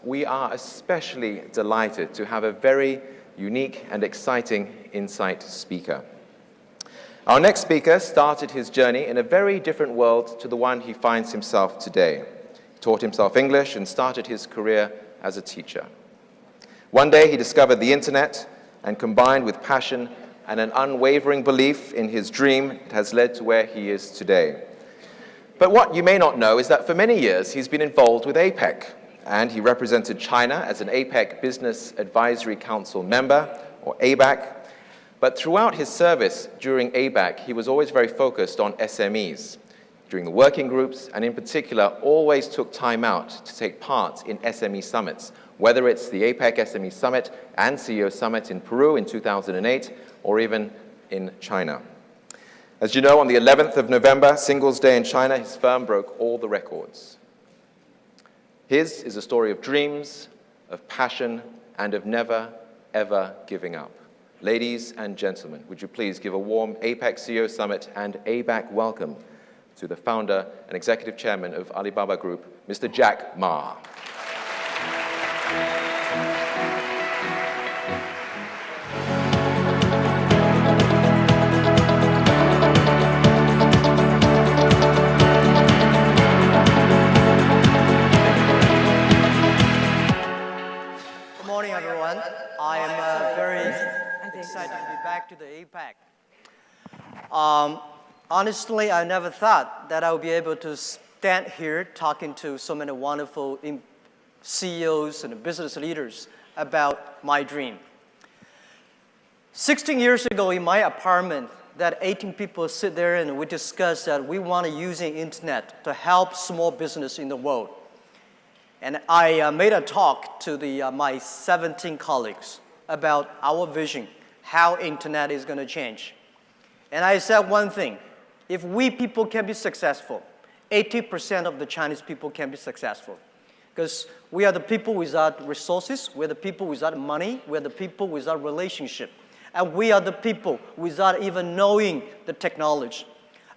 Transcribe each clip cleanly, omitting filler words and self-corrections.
We are especially delighted to have a very unique and exciting Insight speaker. Our next speaker started his journey in a very different world to the one he finds himself today. He taught himself English and started his career as a teacher. One day he discovered the internet, and combined with passion and an unwavering belief in his dream, it has led to where he is today. But what you may not know is that for many years he's been involved with APEC, and he represented China as an APEC Business Advisory Council member, or ABAC. But throughout his service during ABAC, he was always very focused on SMEs. During the working groups, and in particular, always took time out to take part in SME summits, whether it's the APEC SME Summit and CEO Summit in Peru in 2008, or even in China. As you know, on the 11th of November, Singles Day in China, his firm broke all the records. His is a story of dreams, of passion, and of never, ever giving up. Ladies and gentlemen, would you please give a warm APEC CEO Summit and ABAC welcome to the founder and executive chairman of Alibaba Group, Mr. Jack Ma. Good morning, everyone. I am very excited to be back to the APEC. Honestly, I never thought that I would be able to stand here talking to so many wonderful CEOs and business leaders about my dream. 16 years ago in my apartment, that 18 people sit there and we discussed that we want to use the internet to help small business in the world. And I made a talk to my 17 colleagues about our vision, how internet is going to change. And I said one thing: if we people can be successful, 80% of the Chinese people can be successful. Because we are the people without resources, we're the people without money, we're the people without relationship. And we are the people without even knowing the technology.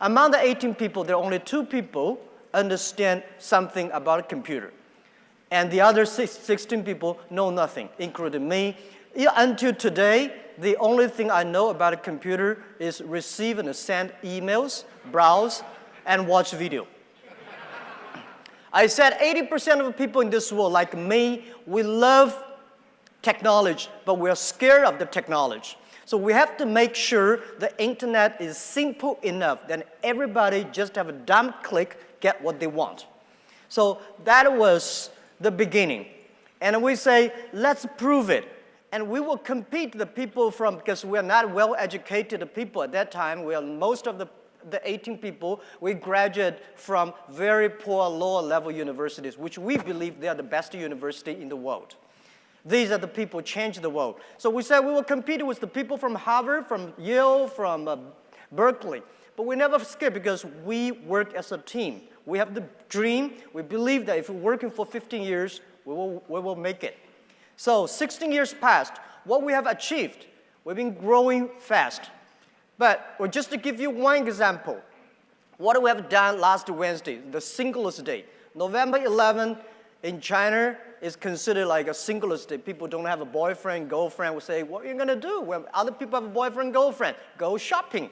Among the 18 people, there are only 2 people understand something about a computer. And the other 16 people know nothing, including me. Until today, the only thing I know about a computer is receive and send emails, browse, and watch video. I said 80% of the people in this world, like me, we love technology, but we're scared of the technology. So we have to make sure the internet is simple enough that everybody just have a dumb click, get what they want. So that was the beginning. And we say, let's prove it. And we will compete the people from, because we are not well-educated people at that time. We are most of the 18 people, we graduate from very poor lower-level universities, which we believe they are the best university in the world. These are the people who change the world. So we said we will compete with the people from Harvard, from Yale, from Berkeley. But we never skip because we work as a team. We have the dream. We believe that if we're working for 15 years, we will make it. So 16 years passed. What we have achieved, we've been growing fast. But just to give you one example, what we have done last Wednesday, the Singles Day. November 11 in China is considered like a Singles Day. People don't have a boyfriend, girlfriend. We say, what are you going to do when other people have a boyfriend, girlfriend? Go shopping.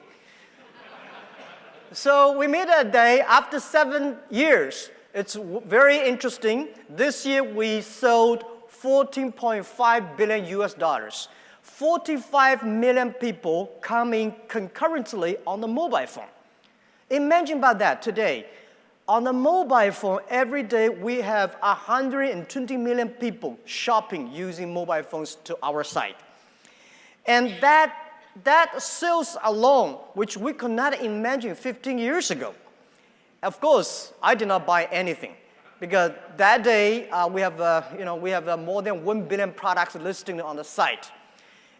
So we made a day after 7 years. It's very interesting. This year we sold $14.5 billion US dollars. 45 million people coming concurrently on the mobile phone. Imagine about that today. On the mobile phone, every day we have 120 million people shopping using mobile phones to our site. And that sales alone, which we could not imagine 15 years ago. Of course, I did not buy anything. Because that day, we have more than 1 billion products listed on the site.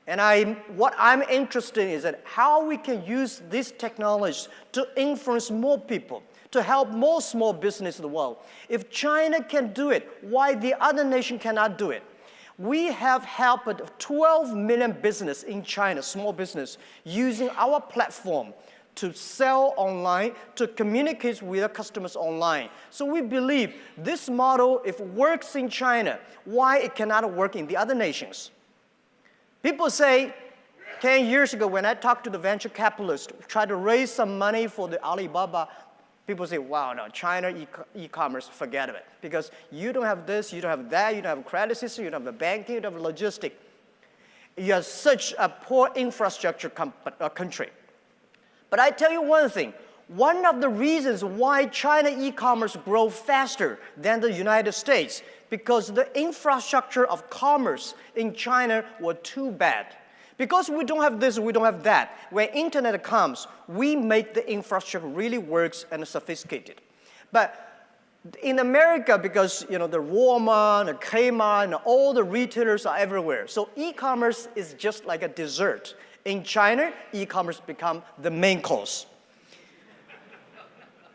And what I'm interested in is that how we can use this technology to influence more people, to help more small business in the world. If China can do it, why the other nation cannot do it? We have helped 12 million business in China, small business, using our platform to sell online, to communicate with their customers online. So we believe this model, if it works in China, why it cannot work in the other nations? People say, 10 years ago when I talked to the venture capitalists, tried to raise some money for the Alibaba, people say, wow, no, China e-commerce, forget it. Because you don't have this, you don't have that, you don't have a credit system, you don't have a banking, you don't have a logistic. You have such a poor infrastructure country. But I tell you one thing, one of the reasons why China e-commerce grows faster than the United States, because the infrastructure of commerce in China was too bad. Because we don't have this, we don't have that. When internet comes, we make the infrastructure really works and sophisticated. But in America, because the Walmart, the Kmart, and all the retailers are everywhere. So e-commerce is just like a dessert. In China, e-commerce become the main course.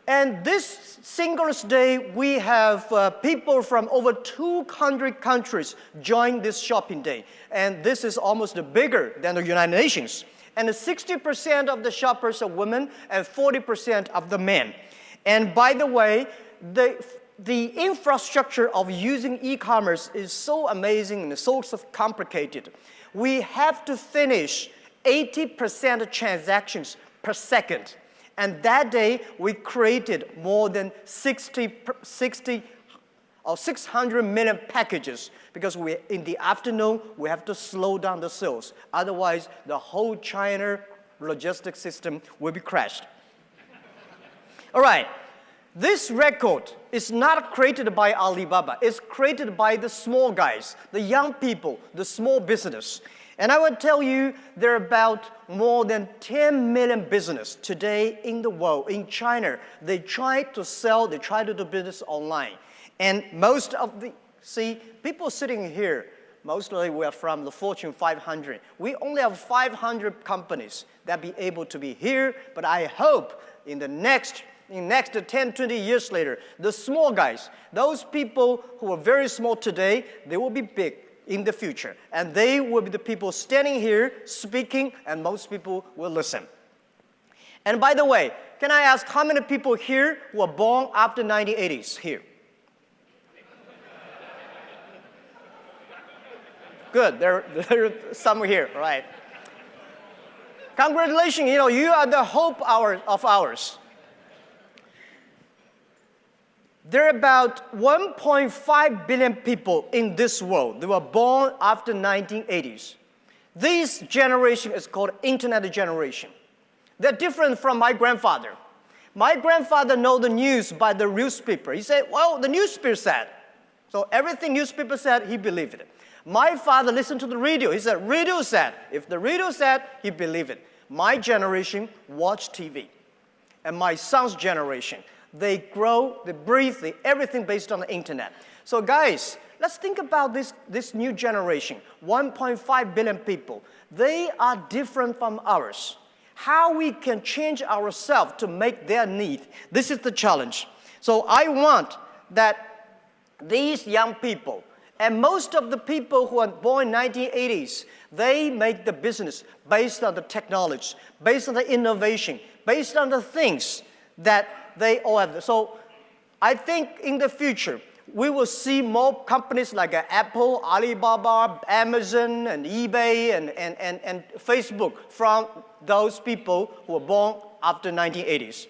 And this Singles Day, we have people from over 200 countries join this shopping day. And this is almost bigger than the United Nations. And 60% of the shoppers are women and 40% of the men. And by the way, the infrastructure of using e-commerce is so amazing and so complicated. We have to finish 80% of transactions per second. And that day, we created more than 600 million packages because in the afternoon, we have to slow down the sales. Otherwise, the whole China logistics system will be crashed. All right, this record is not created by Alibaba. It's created by the small guys, the young people, the small business. And I will tell you, there are about more than 10 million businesses today in the world, in China. They try to sell, they try to do business online. And most of people sitting here, mostly we are from the Fortune 500. We only have 500 companies that be able to be here, but I hope in the next 10, 20 years later, the small guys, those people who are very small today, they will be big in the future. And they will be the people standing here, speaking, and most people will listen. And by the way, can I ask how many people here were born after 1980s here? Good, there are some here, right? Congratulations, you are the hope of ours. There are about 1.5 billion people in this world that were born after 1980s. This generation is called Internet generation. They're different from my grandfather. My grandfather knows the news by the newspaper. He said, well, the newspaper said. So everything newspaper said, he believed it. My father listened to the radio. He said, radio said. If the radio said, he believed it. My generation watched TV. And my son's generation, they grow, they breathe, everything based on the internet. So guys, let's think about this new generation, 1.5 billion people. They are different from ours. How we can change ourselves to make their need, this is the challenge. So I want that these young people, and most of the people who are born in 1980s, they make the business based on the technology, based on the innovation, based on the things that they all have. So I think in the future, we will see more companies like Apple, Alibaba, Amazon, and eBay, and Facebook from those people who were born after 1980s.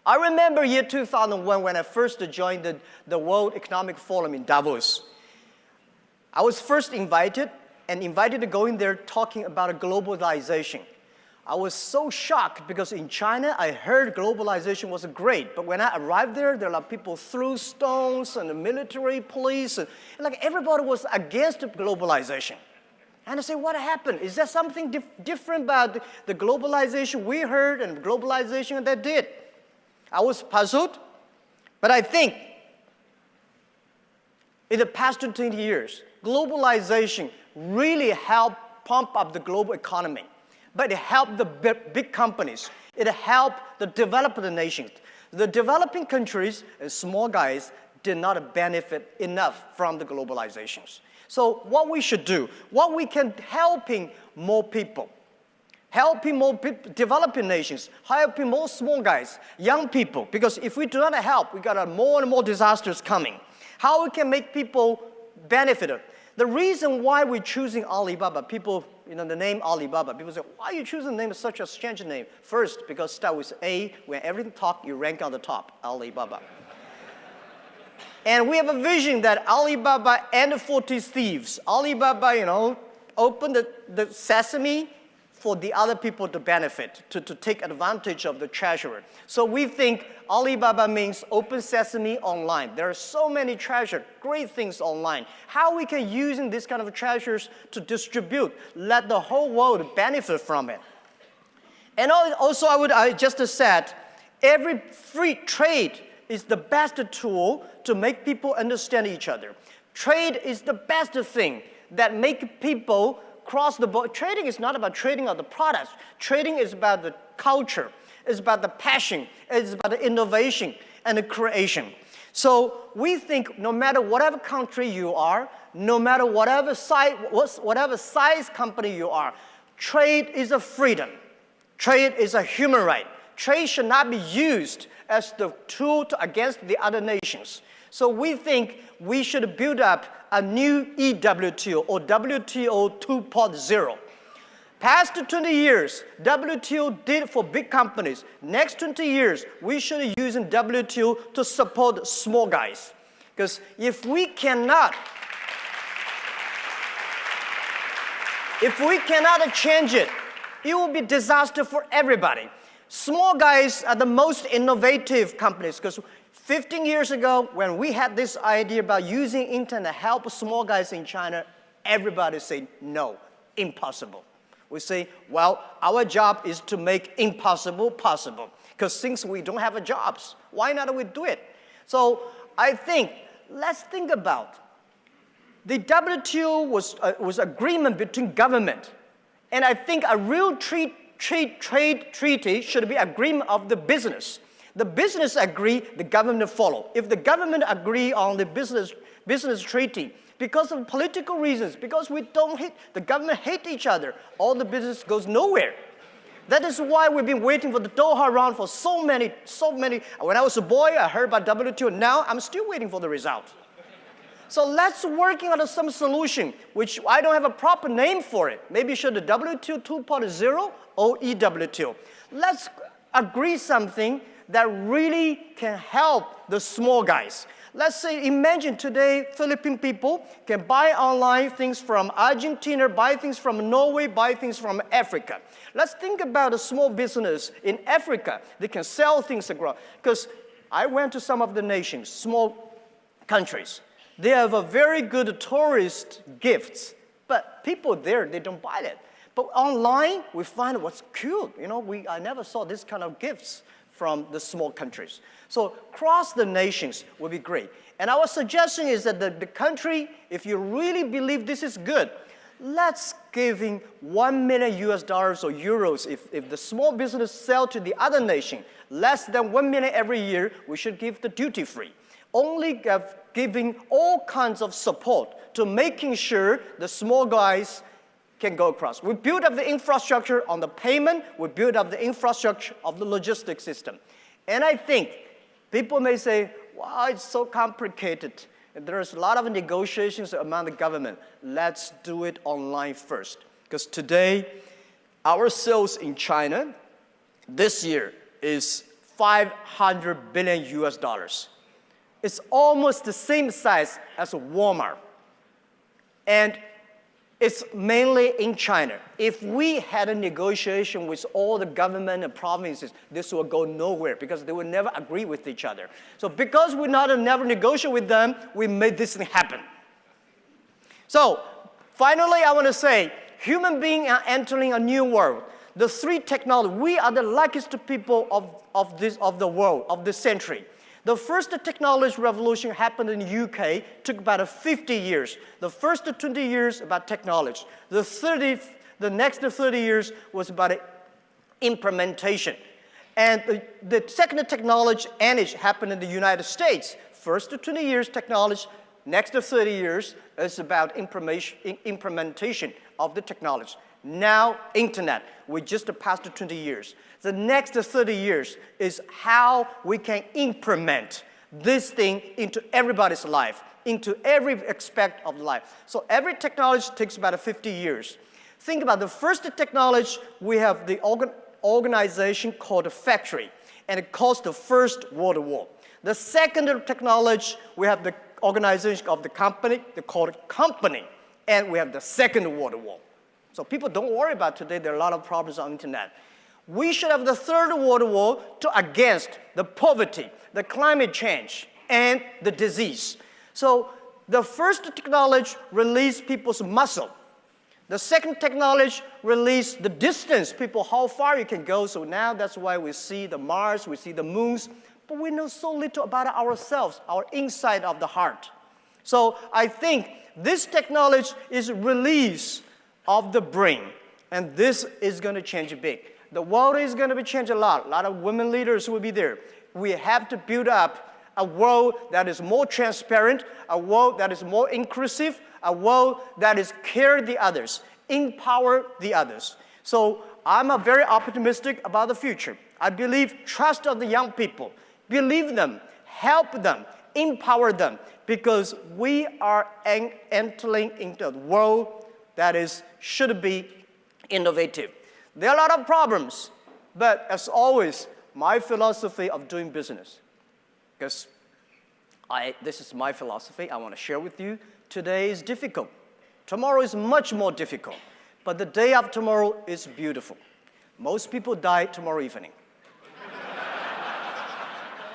I remember year 2001 when I first joined the World Economic Forum in Davos. I was first invited to go in there talking about globalization. I was so shocked because in China, I heard globalization was great. But when I arrived there, there are people threw stones and the military police. And like everybody was against globalization. And I said, what happened? Is there something different about the globalization we heard and globalization that did? I was puzzled. But I think in the past 20 years, globalization really helped pump up the global economy. But it helped the big companies. It helped the developed nations. The developing countries and small guys did not benefit enough from the globalizations. So what we should do, what we can helping more people. helping more developing nations, helping more small guys, young people. Because if we do not help, we got more and more disasters coming. How we can make people benefit? The reason why we're choosing Alibaba, people, the name Alibaba, people say, why are you choosing the name of such a strange name? First, because start with A, when everything talk, you rank on the top, Alibaba. And we have a vision that Alibaba and the 40 thieves, Alibaba, open the sesame for the other people to benefit, to take advantage of the treasure. So we think Alibaba means open sesame online. There are so many treasure, great things online. How we can use these kind of treasures to distribute, let the whole world benefit from it. And also I just said, every free trade is the best tool to make people understand each other. Trade is the best thing that make people cross the board. Trading is not about trading of the products. Trading is about the culture. It's about the passion. It's about the innovation and the creation. So we think no matter whatever country you are, no matter whatever size company you are, trade is a freedom. Trade is a human right. Trade should not be used as the tool against the other nations. So we think we should build up a new EWTO or WTO 2.0. Past 20 years, WTO did for big companies. Next 20 years, we should be using WTO to support small guys. Because if we cannot change it, it will be disaster for everybody. Small guys are the most innovative companies because 15 years ago, when we had this idea about using internet to help small guys in China, everybody said, no, impossible. We say, well, our job is to make impossible possible. Because since we don't have jobs, why not we do it? So I think, let's think about the WTO was agreement between government. And I think a real trade treaty should be agreement of the business. The business agree, the government follow. If the government agree on the business treaty, because of political reasons, because the government hate each other, all the business goes nowhere. That is why we've been waiting for the Doha round for so many. When I was a boy, I heard about WTO. Now I'm still waiting for the result. So let's work on some solution, which I don't have a proper name for it. Maybe should the WTO 2.0 or EWTO. Let's agree something that really can help the small guys. Let's say, imagine today, Philippine people can buy online things from Argentina, buy things from Norway, buy things from Africa. Let's think about a small business in Africa. They can sell things abroad. Because I went to some of the nations, small countries. They have a very good tourist gifts, but people there, they don't buy it. But online, we find what's cute. I never saw this kind of gifts from the small countries. So cross the nations would be great. And our suggestion is that the country, if you really believe this is good, let's give in $1 million or euros. If the small business sell to the other nation, less than $1 million every year, we should give the duty free. Only giving all kinds of support to making sure the small guys can go across. We build up the infrastructure on the payment. We build up the infrastructure of the logistics system. And I think people may say, wow, it's so complicated. There's a lot of negotiations among the government. Let's do it online first. Because today, our sales in China this year is $500 billion. It's almost the same size as Walmart. And it's mainly in China. If we had a negotiation with all the government and provinces, this will go nowhere because they will never agree with each other. So because we never negotiate with them, we made this thing happen. So finally, I want to say, human beings are entering a new world. The three technologies, we are the luckiest people of the world, of this century. The first technology revolution happened in the UK, took about 50 years. The first 20 years about technology. The next 30 years was about implementation. And the second technology age happened in the United States. First 20 years technology, next 30 years is about implementation of the technology. Now, internet. We just passed 20 years. The next 30 years is how we can implement this thing into everybody's life, into every aspect of life. So every technology takes about 50 years. Think about the first technology, we have the organization called a factory, and it caused the First World War. The second technology, we have the organization of the company, they call it company, and we have the Second World War. So people don't worry about today, there are a lot of problems on the internet. We should have the Third World War against the poverty, the climate change, and the disease. So the first technology released people's muscle. The second technology released the distance, people, how far you can go. So now that's why we see the Mars, we see the moons, but we know so little about ourselves, our inside of the heart. So I think this technology is release of the brain, and this is going to change big. The world is going to be changed a lot of women leaders will be there. We have to build up a world that is more transparent, a world that is more inclusive, a world that is care the others, empower the others. So I'm very optimistic about the future. I believe trust of the young people, believe them, help them, empower them, because we are entering into a world that should be innovative. There are a lot of problems, but as always, my philosophy of doing business, because this is my philosophy I want to share with you. Today is difficult. Tomorrow is much more difficult. But the day after tomorrow is beautiful. Most people die tomorrow evening.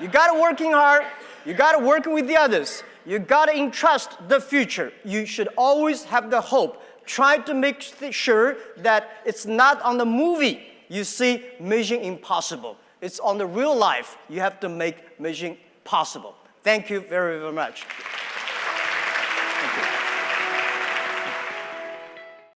You got to working hard. You got to work with the others. You got to entrust the future. You should always have the hope. Try to make sure that it's not on the movie you see Mission Impossible. It's on the real life. You have to make Mission possible. Thank you very, very much.